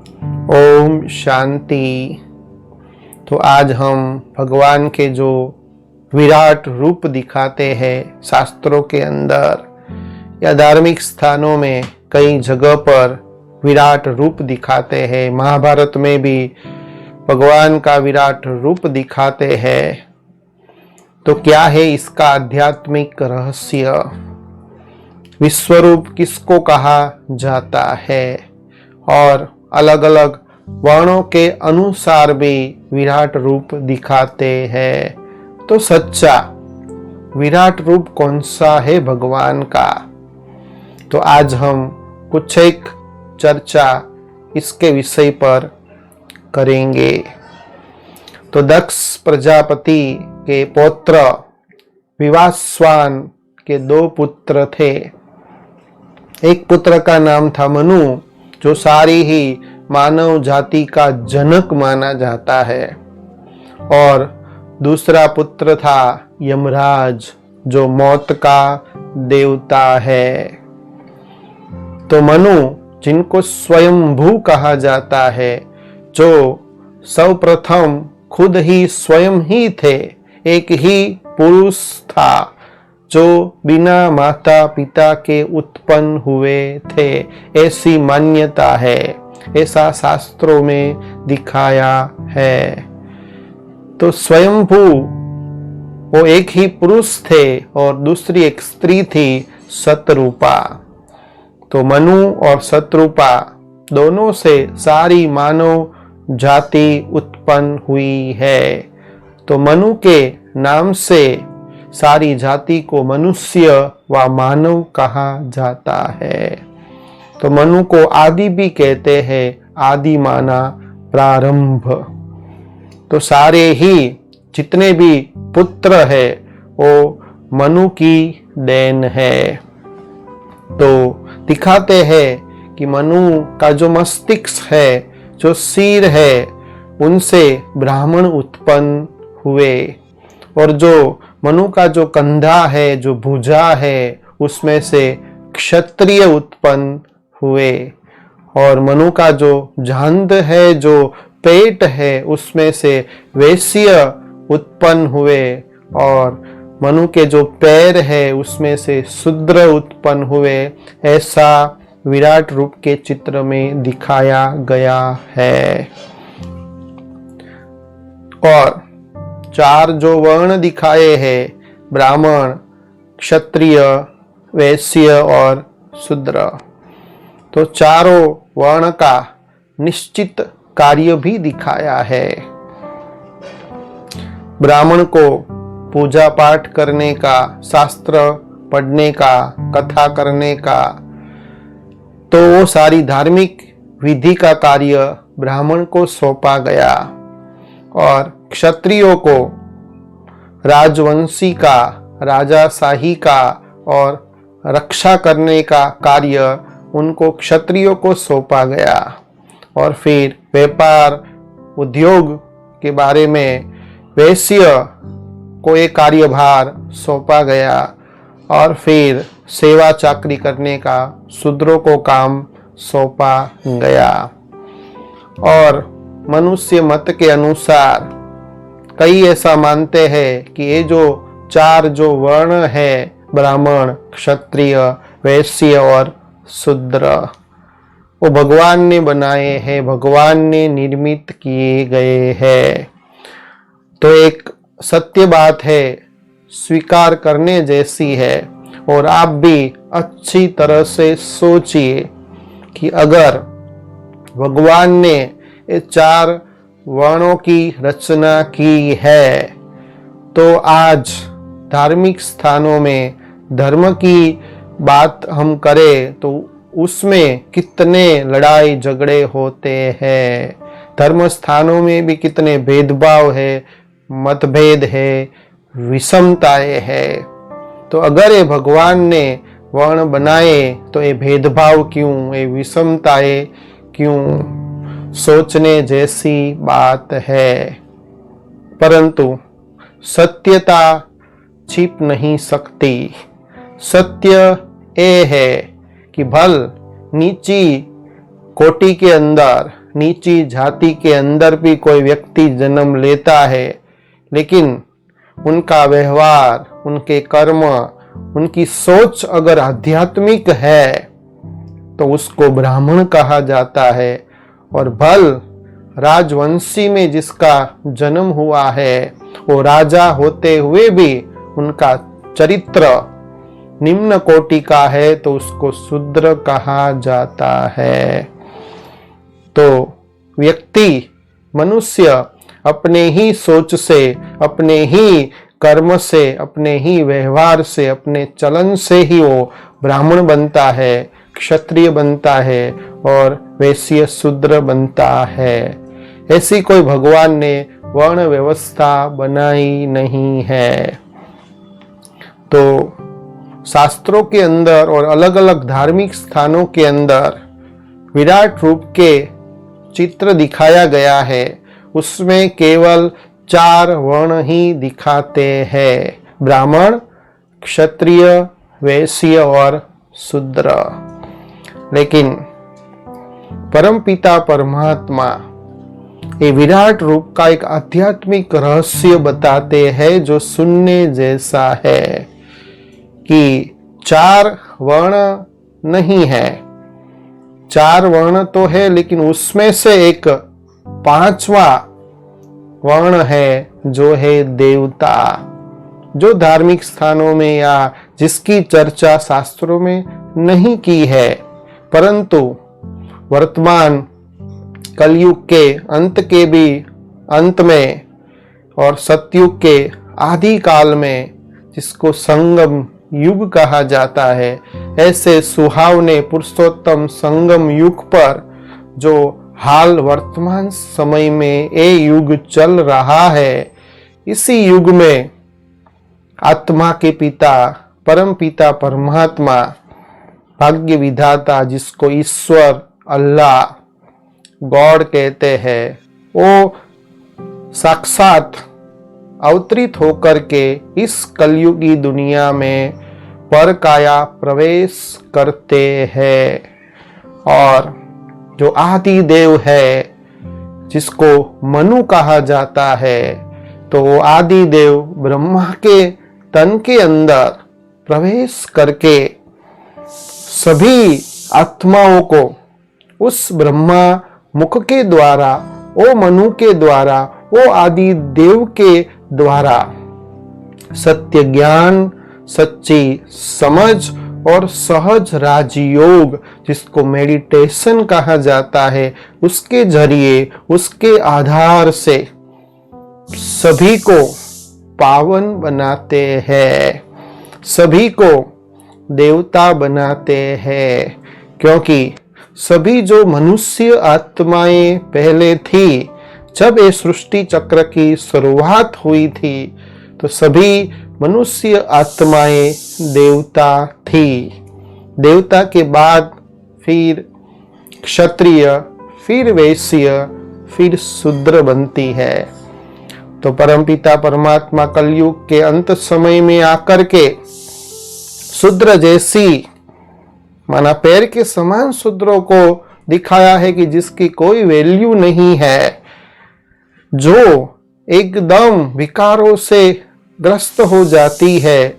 ओम शांति। तो आज हम भगवान के जो विराट रूप दिखाते हैं शास्त्रों के अंदर या धार्मिक स्थानों में कई जगह पर विराट रूप दिखाते हैं, महाभारत में भी भगवान का विराट रूप दिखाते हैं। तो क्या है इसका आध्यात्मिक रहस्य? विश्वरूप किसको कहा जाता है? और अलग अलग वर्णों के अनुसार भी विराट रूप दिखाते हैं। तो सच्चा विराट रूप कौन सा है भगवान का? तो आज हम कुछ एक चर्चा इसके विषय पर करेंगे। तो दक्ष प्रजापति के पौत्र विवास्वान के 2 पुत्र थे। एक पुत्र का नाम था मनु, जो सारी ही मानव जाति का जनक माना जाता है, और दूसरा पुत्र था यमराज, जो मौत का देवता है। तो मनु, जिनको स्वयंभू कहा जाता है, जो सर्वप्रथम खुद ही स्वयं ही थे, एक ही पुरुष था जो बिना माता पिता के उत्पन्न हुए थे, ऐसी मान्यता है, ऐसा शास्त्रों में दिखाया है। तो स्वयंभू वो एक ही पुरुष थे और दूसरी एक स्त्री थी, शतरूपा। तो मनु और शतरूपा दोनों से सारी मानव जाति उत्पन्न हुई है। तो मनु के नाम से सारी जाति को मनुष्य व मानव कहा जाता है। तो मनु को आदि भी कहते हैं, आदि माना प्रारंभ। तो सारे ही जितने भी पुत्र है वो मनु की देन है। तो दिखाते हैं कि मनु का जो मस्तिष्क है, जो सिर है, उनसे ब्राह्मण उत्पन्न हुए, और जो मनु का जो कंधा है, जो भुजा है, उसमें से क्षत्रिय उत्पन्न हुए, और मनु का जो जांघ है, जो पेट है, उसमें से वैश्य उत्पन्न हुए, और मनु के जो पैर है उसमें से शूद्र उत्पन्न हुए। ऐसा विराट रूप के चित्र में दिखाया गया है। और 4 जो वर्ण दिखाए हैं, ब्राह्मण, क्षत्रिय, वैश्य और शूद्र, तो चारों वर्ण का निश्चित कार्य भी दिखाया है। ब्राह्मण को पूजा पाठ करने का, शास्त्र पढ़ने का, कथा करने का, तो वो सारी धार्मिक विधि का कार्य ब्राह्मण को सौंपा गया, और क्षत्रियों को राजवंशी का, राजाशाही का और रक्षा करने का कार्य उनको क्षत्रियों को सौंपा गया। और फिर व्यापार उद्योग के बारे में वैश्य को एक कार्यभार सौंपा गया, और फिर सेवा चाकरी करने का शूद्रों को काम सौंपा गया। और मनुष्य मत के अनुसार कई ऐसा मानते हैं कि ये जो 4 जो वर्ण है, ब्राह्मण, क्षत्रिय, वैश्य और शूद्र, वो भगवान ने बनाए हैं, भगवान ने निर्मित किए गए हैं। तो एक सत्य बात है, स्वीकार करने जैसी है। और आप भी अच्छी तरह से सोचिए कि अगर भगवान ने ये 4 वर्णों की रचना की है, तो आज धार्मिक स्थानों में धर्म की बात हम करें तो उसमें कितने लड़ाई झगड़े होते हैं, धर्म स्थानों में भी कितने भेदभाव है, मतभेद है, विषमताएं है। तो अगर ये भगवान ने वर्ण बनाए तो ये भेदभाव क्यों, ये विषमताएं क्यों? सोचने जैसी बात है। परंतु सत्यता छिप नहीं सकती। सत्य ये है कि भल नीची कोटि के अंदर नीची जाति के अंदर भी कोई व्यक्ति जन्म लेता है, लेकिन उनका व्यवहार, उनके कर्म, उनकी सोच अगर आध्यात्मिक है तो उसको ब्राह्मण कहा जाता है। और भल राजवंशी में जिसका जन्म हुआ है, वो राजा होते हुए भी उनका चरित्र निम्न कोटि का है तो उसको शूद्र कहा जाता है। तो व्यक्ति, मनुष्य अपने ही सोच से, अपने ही कर्म से, अपने ही व्यवहार से, अपने चलन से ही वो ब्राह्मण बनता है, क्षत्रिय बनता है और वैश्य शूद्र बनता है। ऐसी कोई भगवान ने वर्ण व्यवस्था बनाई नहीं है। तो शास्त्रों के अंदर और अलग अलग धार्मिक स्थानों के अंदर विराट रूप के चित्र दिखाया गया है, उसमें केवल 4 वर्ण ही दिखाते हैं, ब्राह्मण, क्षत्रिय, वैश्य और शूद्र। लेकिन परमपिता परमात्मा ये विराट रूप का एक आध्यात्मिक रहस्य बताते हैं जो सुनने जैसा है कि 4 वर्ण नहीं है, 4 वर्ण तो है लेकिन उसमें से एक 5वां वर्ण है जो है देवता, जो धार्मिक स्थानों में या जिसकी चर्चा शास्त्रों में नहीं की है, परंतु वर्तमान कलयुग के अंत के भी अंत में और सतयुग के आदि काल में, जिसको संगम युग कहा जाता है, ऐसे सुहावने पुरुषोत्तम संगम युग पर जो हाल वर्तमान समय में ये युग चल रहा है, इसी युग में आत्मा के पिता परम पिता परमात्मा, भाग्य विधाता, जिसको ईश्वर, अल्लाह, गॉड कहते हैं, वो साक्षात अवतरित होकर के इस कलयुगी दुनिया में परकाया प्रवेश करते हैं। और जो आदि देव है, जिसको मनु कहा जाता है, तो वो आदि देव ब्रह्मा के तन के अंदर प्रवेश करके सभी आत्माओं को उस ब्रह्मा मुख के द्वारा, ओ मनु के द्वारा, ओ आदि देव के द्वारा सत्य ज्ञान, सच्ची समझ और सहज राजयोग, जिसको मेडिटेशन कहा जाता है, उसके जरिए, उसके आधार से सभी को पावन बनाते हैं, सभी को देवता बनाते हैं। क्योंकि सभी जो मनुष्य आत्माएं पहले थी, जब ये सृष्टि चक्र की शुरुआत हुई थी, तो सभी मनुष्य आत्माएं देवता थी। देवता के बाद फिर क्षत्रिय, फिर वैश्य, फिर शूद्र बनती है। तो परमपिता परमात्मा कलयुग के अंत समय में आकर के शूद्र जैसी, माना पैर के समान शूद्रों को दिखाया है कि जिसकी कोई वैल्यू नहीं है, जो एकदम विकारों से ग्रस्त हो जाती है,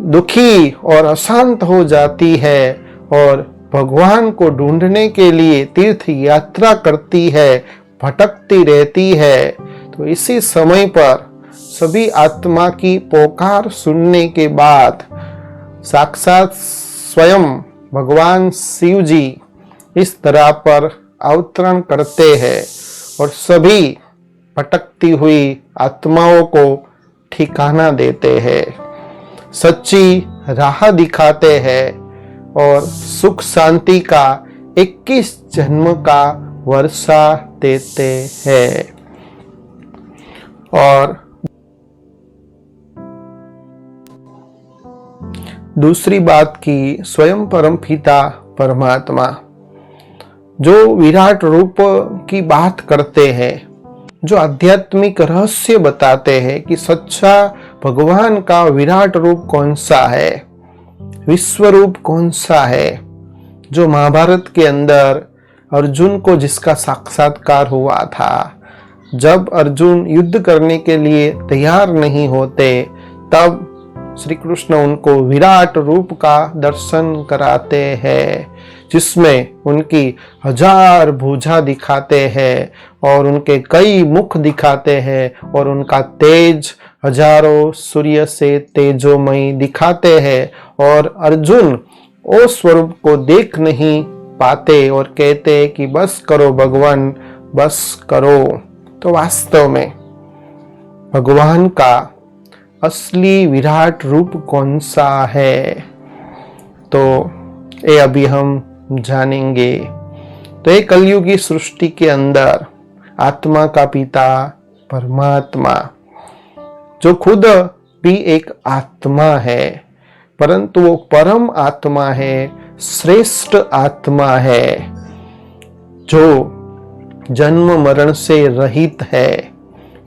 दुखी और अशांत हो जाती है और भगवान को ढूंढने के लिए तीर्थ यात्रा करती है, भटकती रहती है। तो इसी समय पर सभी आत्मा की पुकार सुनने के बाद साक्षात स्वयं भगवान शिव जी इस तरह पर अवतरण करते हैं और सभी भटकती हुई आत्माओं को ठिकाना देते हैं, सच्ची राह दिखाते हैं और सुख शांति का 21 जन्म का वर्षा देते हैं। और दूसरी बात की, स्वयं परम पिता परमात्मा जो विराट रूप की बात करते हैं, जो आध्यात्मिक रहस्य बताते हैं कि सच्चा भगवान का विराट रूप कौन सा है, विश्व रूप कौन सा है, जो महाभारत के अंदर अर्जुन को जिसका साक्षात्कार हुआ था। जब अर्जुन युद्ध करने के लिए तैयार नहीं होते, तब श्री कृष्ण उनको विराट रूप का दर्शन कराते हैं, जिसमें उनकी 1000 भुजा दिखाते हैं और उनके कई मुख दिखाते हैं और उनका तेज हजारों सूर्य से तेजोमयी दिखाते हैं। और अर्जुन वो स्वरूप को देख नहीं पाते और कहते कि बस करो भगवान, बस करो। तो वास्तव में भगवान का असली विराट रूप कौन सा है, तो ये अभी हम जानेंगे। तो ये कलयुगी सृष्टि के अंदर आत्मा का पिता परमात्मा, जो खुद भी एक आत्मा है, परंतु वो परम आत्मा है, श्रेष्ठ आत्मा है, जो जन्म मरण से रहित है।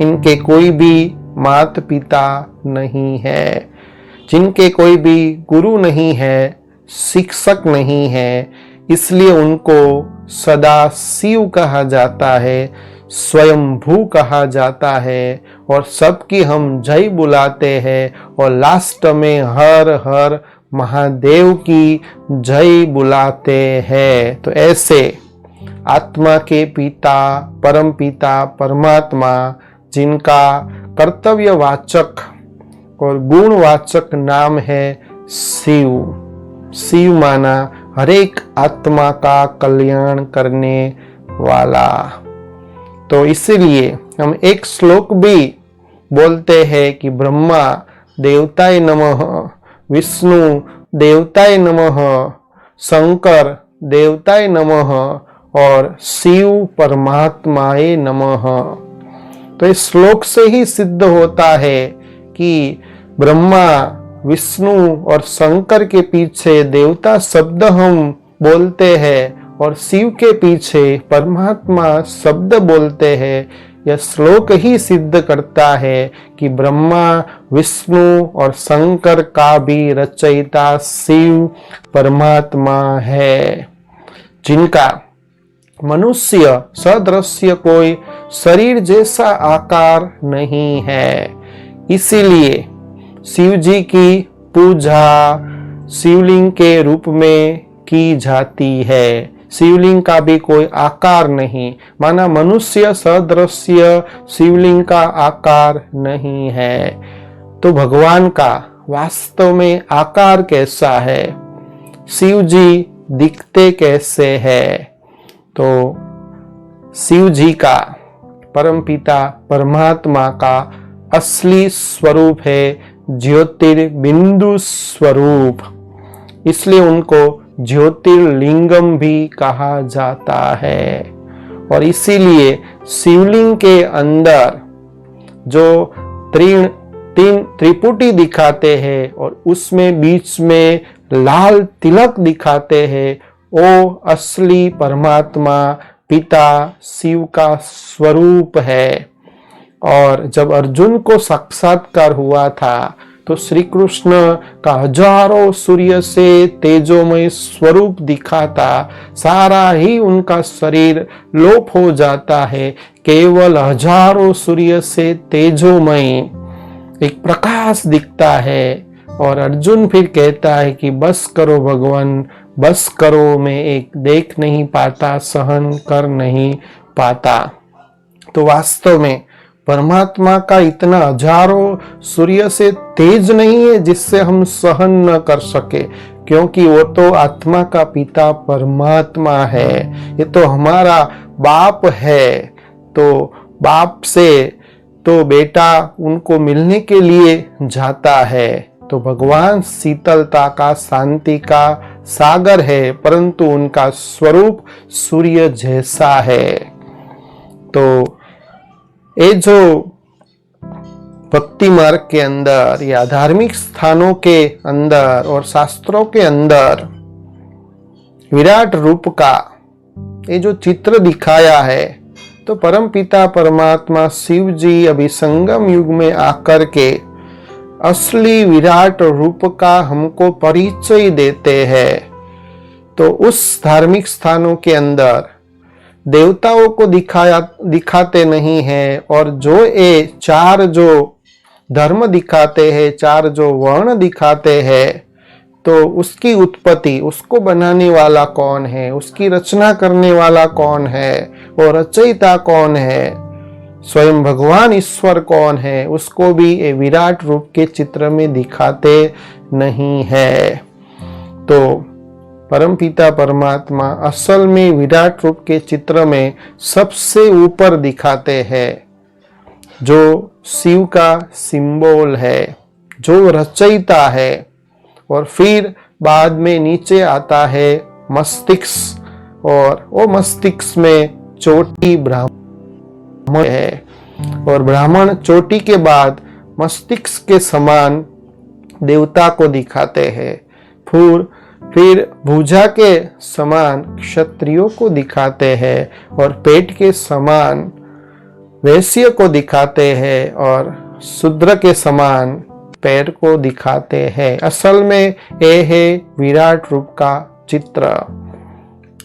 इनके कोई भी माता पिता नहीं है, जिनके कोई भी गुरु नहीं है, शिक्षक नहीं है, इसलिए उनको सदा शिव कहा जाता है, स्वयंभू कहा जाता है और सबकी हम जय बुलाते हैं और लास्ट में हर हर महादेव की जय बुलाते हैं। तो ऐसे आत्मा के पिता परम पिता परमात्मा, जिनका कर्तव्यवाचक और गुणवाचक नाम है शिव। शिव माना हरेक आत्मा का कल्याण करने वाला। तो इसीलिए हम एक श्लोक भी बोलते हैं कि ब्रह्मा देवताय नमः, विष्णु देवताय नमः, शंकर देवताय नमः और शिव परमात्माय नमः। तो इस श्लोक से ही सिद्ध होता है कि ब्रह्मा विष्णु और शंकर के पीछे देवता शब्द हम बोलते हैं और शिव के पीछे परमात्मा शब्द बोलते हैं। यह श्लोक ही सिद्ध करता है कि ब्रह्मा विष्णु और शंकर का भी रचयिता शिव परमात्मा है, जिनका मनुष्य सदृश्य कोई शरीर जैसा आकार नहीं है। इसीलिए शिव जी की पूजा शिवलिंग के रूप में की जाती है। शिवलिंग का भी कोई आकार नहीं, माना मनुष्य सदृश्य शिवलिंग का आकार नहीं है। तो भगवान का वास्तव में आकार कैसा है, शिव जी दिखते कैसे है? तो शिव जी का परमपिता परमात्मा का असली स्वरूप है ज्योतिर्बिंदु स्वरूप, इसलिए उनको ज्योतिर्लिंगम भी कहा जाता है। और इसीलिए शिवलिंग के अंदर जो तीन त्रिपुटी दिखाते हैं और उसमें बीच में लाल तिलक दिखाते हैं, वो असली परमात्मा पिता शिव का स्वरूप है। और जब अर्जुन को साक्षात्कार हुआ था तो श्री कृष्ण का हजारों सूर्य से तेजोमय स्वरूप दिखाता, सारा ही उनका शरीर लोप हो जाता है, केवल हजारों सूर्य से तेजोमय एक प्रकाश दिखता है। और अर्जुन फिर कहता है कि बस करो भगवान, बस करो, मैं एक देख नहीं पाता, सहन कर नहीं पाता। तो वास्तव में परमात्मा का इतना हजारों सूर्य से तेज नहीं है जिससे हम सहन न कर सके, क्योंकि वो तो आत्मा का पिता परमात्मा है, ये तो हमारा बाप है। तो बाप से तो बेटा उनको मिलने के लिए जाता है। तो भगवान शीतलता का, शांति का सागर है, परंतु उनका स्वरूप सूर्य जैसा है। तो ये जो भक्ति मार्ग के अंदर या धार्मिक स्थानों के अंदर और शास्त्रों के अंदर विराट रूप का ये जो चित्र दिखाया है, तो परम पिता परमात्मा शिव जी अभी संगम युग में आकर के असली विराट रूप का हमको परिचय देते हैं। तो उस धार्मिक स्थानों के अंदर देवताओं को दिखाते नहीं है, और जो ये चार जो धर्म दिखाते हैं, चार जो वर्ण दिखाते हैं, तो उसकी उत्पत्ति, उसको बनाने वाला कौन है, उसकी रचना करने वाला कौन है, और रचयिता कौन है, स्वयं भगवान ईश्वर कौन है, उसको भी ये विराट रूप के चित्र में दिखाते नहीं है। तो परमपिता परमात्मा असल में विराट रूप के चित्र में सबसे ऊपर दिखाते हैं, जो शिव का सिंबल है, जो रचयिता है, और फिर बाद में नीचे आता है मस्तिष्क, और वो मस्तिष्क में चोटी ब्राह्मण है, और ब्राह्मण चोटी के बाद मस्तिष्क के समान देवता को दिखाते हैं, फिर भुजा के समान क्षत्रियों को दिखाते हैं, और पेट के समान वैश्य को दिखाते हैं, और शूद्र के समान पैर को दिखाते हैं। असल में ये है विराट रूप का चित्र,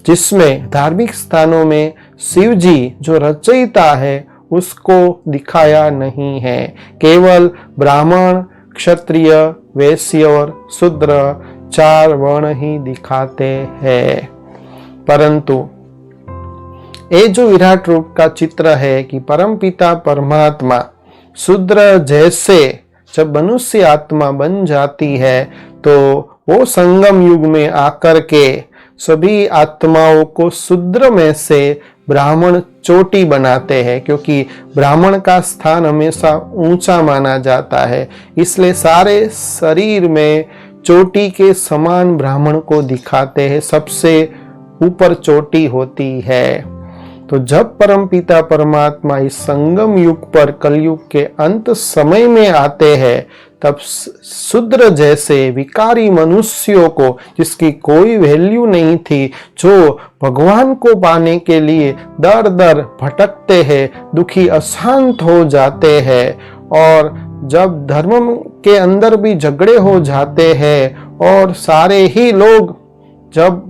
जिसमें धार्मिक स्थानों में शिव जी जो रचयिता है उसको दिखाया नहीं है, केवल ब्राह्मण, क्षत्रिय, वैश्य और शूद्र चार वर्ण ही दिखाते हैं। परंतु ये जो विराट रूप का चित्र है कि परमपिता परमात्मा शूद्र जैसे जब मनुष्य आत्मा बन जाती है, तो वो संगम युग में आकर के सभी आत्माओं को शूद्र में से ब्राह्मण चोटी बनाते हैं, क्योंकि ब्राह्मण का स्थान हमेशा ऊंचा माना जाता है, इसलिए सारे शरीर में चोटी के समान ब्राह्मण को दिखाते हैं, सबसे ऊपर चोटी होती है। तो जब परमपिता परमात्मा इस संगम युग पर कलयुग के अंत समय में आते हैं, तब शूद्र जैसे विकारी मनुष्यों को, जिसकी कोई वैल्यू नहीं थी, जो भगवान को पाने के लिए दर दर भटकते हैं, दुखी अशांत हो जाते हैं, और जब धर्म के अंदर भी झगड़े हो जाते हैं, और सारे ही लोग जब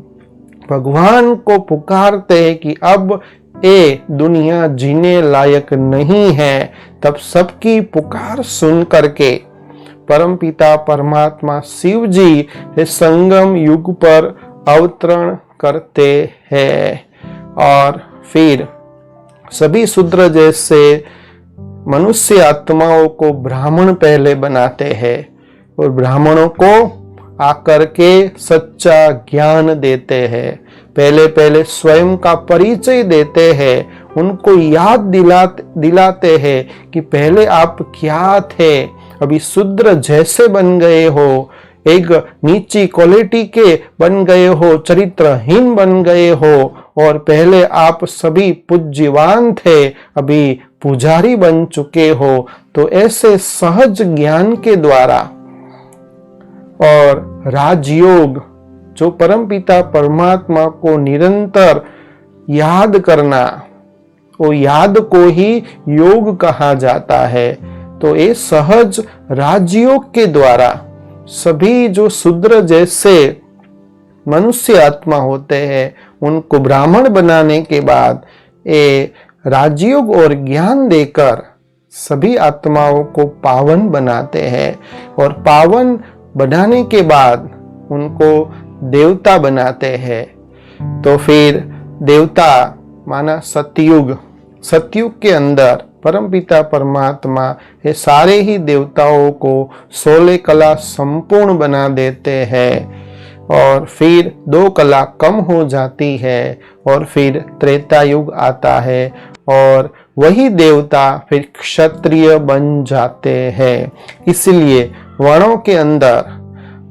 भगवान को पुकारते हैं कि अब ये दुनिया जीने लायक नहीं है, तब सबकी पुकार सुन करके परमपिता परमात्मा शिव जी इस संगम युग पर अवतरण करते हैं, और फिर सभी शूद्र जैसे मनुष्य आत्माओं को ब्राह्मण पहले बनाते हैं, और ब्राह्मणों को आकर के सच्चा ज्ञान देते हैं, पहले स्वयं का परिचय देते हैं, उनको याद दिलाते हैं कि पहले आप क्या थे, अभी शूद्र जैसे बन गए हो, एक नीची क्वालिटी के बन गए हो, चरित्रहीन बन गए हो, और पहले आप सभी पूज्यवान थे, अभी पुजारी बन चुके हो। तो ऐसे सहज ज्ञान के द्वारा और राजयोग, जो परमपिता परमात्मा को निरंतर याद करना, वो याद को ही योग कहा जाता है। तो ये सहज राजयोग के द्वारा सभी जो शूद्र जैसे मनुष्य आत्मा होते हैं, उनको ब्राह्मण बनाने के बाद ये राजयोग और ज्ञान देकर सभी आत्माओं को पावन बनाते हैं, और पावन बनाने के बाद उनको देवता बनाते हैं। तो फिर देवता माना सतयुग, सतयुग के अंदर परमपिता परमात्मा ये सारे ही देवताओं को 16 कला संपूर्ण बना देते हैं, और फिर 2 कला कम हो जाती है, और फिर त्रेता युग आता है, और वही देवता फिर क्षत्रिय बन जाते हैं। इसलिए वर्णों के अंदर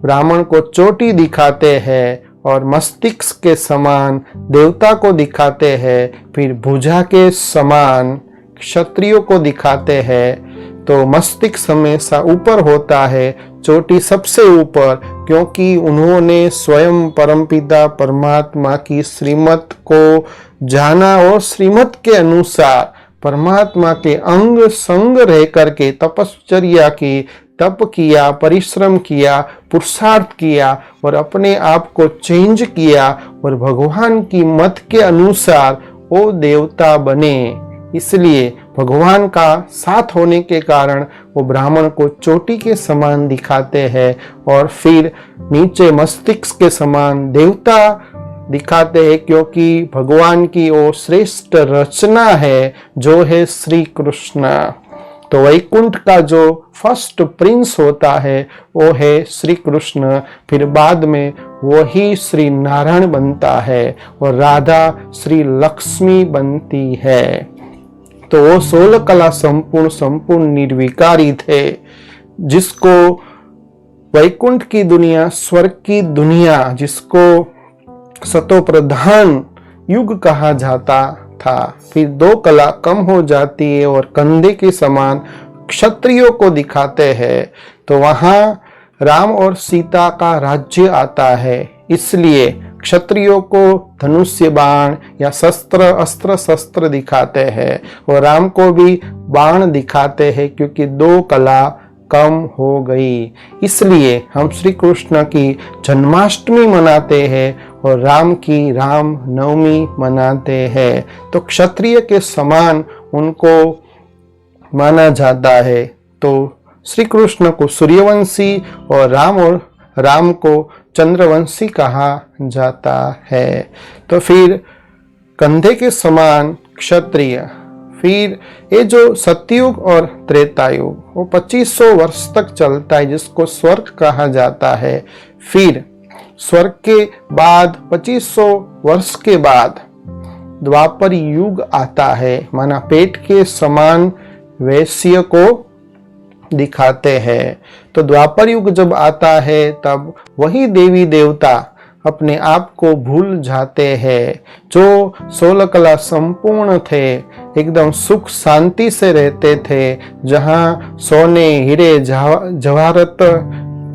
ब्राह्मण को चोटी दिखाते हैं, और मस्तिष्क के समान देवता को दिखाते हैं, फिर भुजा के समान क्षत्रियों को दिखाते हैं। तो मस्तिष्क हमेशा ऊपर होता है, चोटी सबसे ऊपर, क्योंकि उन्होंने स्वयं परमपिता परमात्मा की श्रीमत को जाना, और श्रीमत के अनुसार परमात्मा के अंग संग रह करके तपश्चर्या की, तप किया, परिश्रम किया, पुरुषार्थ किया, और अपने आप को चेंज किया, और भगवान की मत के अनुसार वो देवता बने। इसलिए भगवान का साथ होने के कारण वो ब्राह्मण को चोटी के समान दिखाते हैं और फिर नीचे मस्तिष्क के समान देवता दिखाते हैं, क्योंकि भगवान की वो श्रेष्ठ रचना है जो है श्री कृष्ण। तो वैकुंठ का जो फर्स्ट प्रिंस होता है वो है श्री कृष्ण, फिर बाद में वही श्री नारायण बनता है और राधा श्री लक्ष्मी बनती है। तो वो 16 कला संपूर्ण निर्विकारी थे, जिसको वैकुंठ की दुनिया, स्वर्ग की दुनिया, जिसको सतो प्रधान युग कहा जाता था। फिर 2 कला कम हो जाती है और कंधे के समान क्षत्रियों को दिखाते हैं। तो वहां राम और सीता का राज्य आता है। इसलिए क्षत्रियों को धनुष्य बाण या अस्त्र शस्त्र दिखाते हैं और राम को भी बाण दिखाते हैं, क्योंकि 2 कला कम हो गई। इसलिए हम श्री कृष्ण की जन्माष्टमी मनाते हैं और राम की राम नवमी मनाते हैं। तो क्षत्रिय के समान उनको माना जाता है। तो श्री कृष्ण को सूर्यवंशी और राम को चंद्रवंशी कहा जाता है। तो फिर कंधे के समान क्षत्रिय। फिर ये जो सतयुग और त्रेता युग वो 2500 वर्ष तक चलता है, जिसको स्वर्ग कहा जाता है। फिर स्वर्ग के बाद 2500 वर्ष के बाद द्वापर युग आता है, माना पेट के समान वैश्य को दिखाते हैं। तो द्वापर युग जब आता है तब वही देवी देवता अपने आप को भूल जाते हैं, जो 16 कला संपूर्ण थे, एकदम सुख शांति से रहते थे, जहां सोने हीरे जवाहरत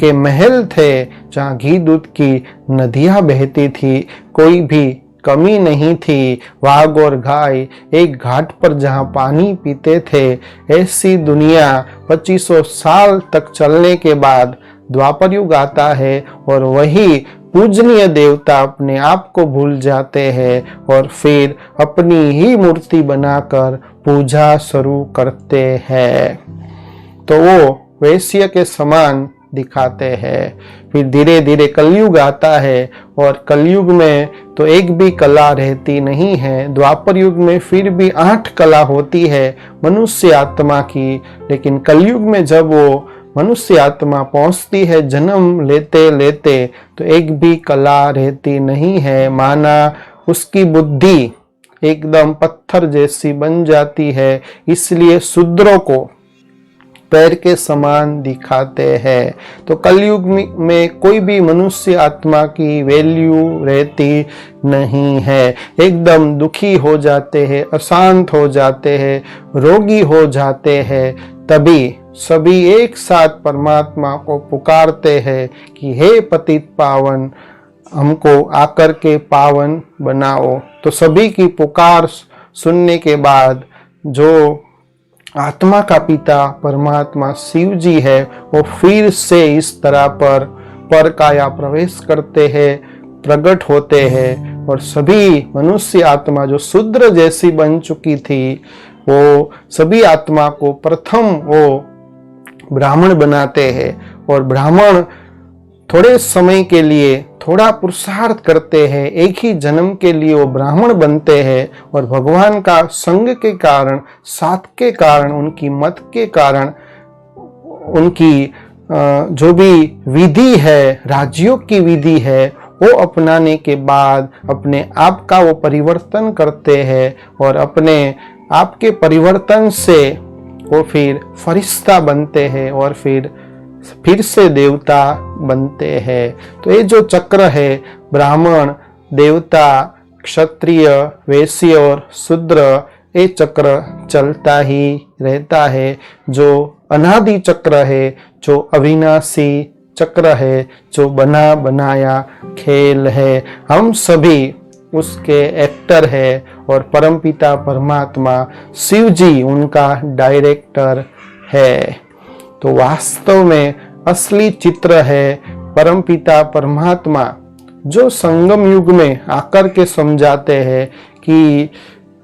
के महल थे, जहां घी दूध की नदियां बहती थी, कोई भी कमी नहीं थी। वाघ और गाय एक घाट पर जहां पानी पीते थे, ऐसी दुनिया 2500 साल तक चलने के बाद द्वापर युग आता है और वही पूजनीय देवता अपने आप को भूल जाते हैं और फिर अपनी ही मूर्ति बनाकर पूजा शुरू करते हैं। तो वो वैश्य के समान दिखाते हैं। फिर धीरे धीरे कलयुग आता है और कलयुग में तो एक भी कला रहती नहीं है। द्वापर युग में फिर भी 8 कला होती है मनुष्य आत्मा की, लेकिन कलयुग में जब वो मनुष्य आत्मा पहुंचती है जन्म लेते लेते, तो एक भी कला रहती नहीं है। माना उसकी बुद्धि एकदम पत्थर जैसी बन जाती है। इसलिए शूद्रों को पैर के समान दिखाते हैं। तो कलयुग में कोई भी मनुष्य आत्मा की वैल्यू रहती नहीं है। एकदम दुखी हो जाते हैं, अशांत हो जाते हैं, रोगी हो जाते हैं। तभी सभी एक साथ परमात्मा को पुकारते हैं कि हे पतित पावन, हमको आकर के पावन बनाओ। तो सभी की पुकार सुनने के बाद जो आत्मा का पिता परमात्मा शिव जी है, वो फिर से इस तरह पर काया प्रवेश करते हैं, प्रकट होते हैं और सभी मनुष्य आत्मा जो शूद्र जैसी बन चुकी थी, वो सभी आत्मा को प्रथम वो ब्राह्मण बनाते हैं और ब्राह्मण थोड़े समय के लिए थोड़ा पुरुषार्थ करते हैं, एक ही जन्म के लिए वो ब्राह्मण बनते हैं और भगवान का संग के कारण, साथ के कारण, उनकी मत के कारण, उनकी जो भी विधि है, राजयोग की विधि है, वो अपनाने के बाद अपने आप का वो परिवर्तन करते हैं और अपने आप के परिवर्तन से वो फिर फरिश्ता बनते हैं और फिर से देवता बनते हैं। तो ये जो चक्र है, ब्राह्मण, देवता, क्षत्रिय, वैश्य और शूद्र, ये चक्र चलता ही रहता है। जो अनादि चक्र है, जो अविनाशी चक्र है, जो बना बनाया खेल है, हम सभी उसके एक्टर है और परमपिता परमात्मा शिव जी उनका डायरेक्टर है। तो वास्तव में असली चित्र है परमपिता परमात्मा, जो संगम युग में आकर के समझाते हैं कि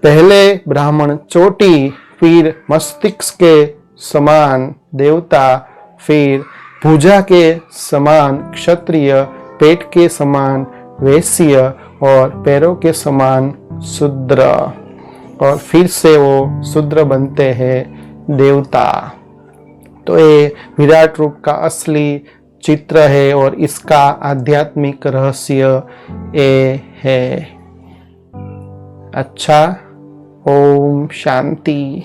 पहले ब्राह्मण चोटी, फिर मस्तिष्क के समान देवता, फिर भुजा के समान क्षत्रिय, पेट के समान वैश्य और पैरों के समान शूद्र, और फिर से वो शूद्र बनते हैं देवता। तो ये विराट रूप का असली चित्र है और इसका आध्यात्मिक रहस्य ये है। अच्छा, ओम शांति।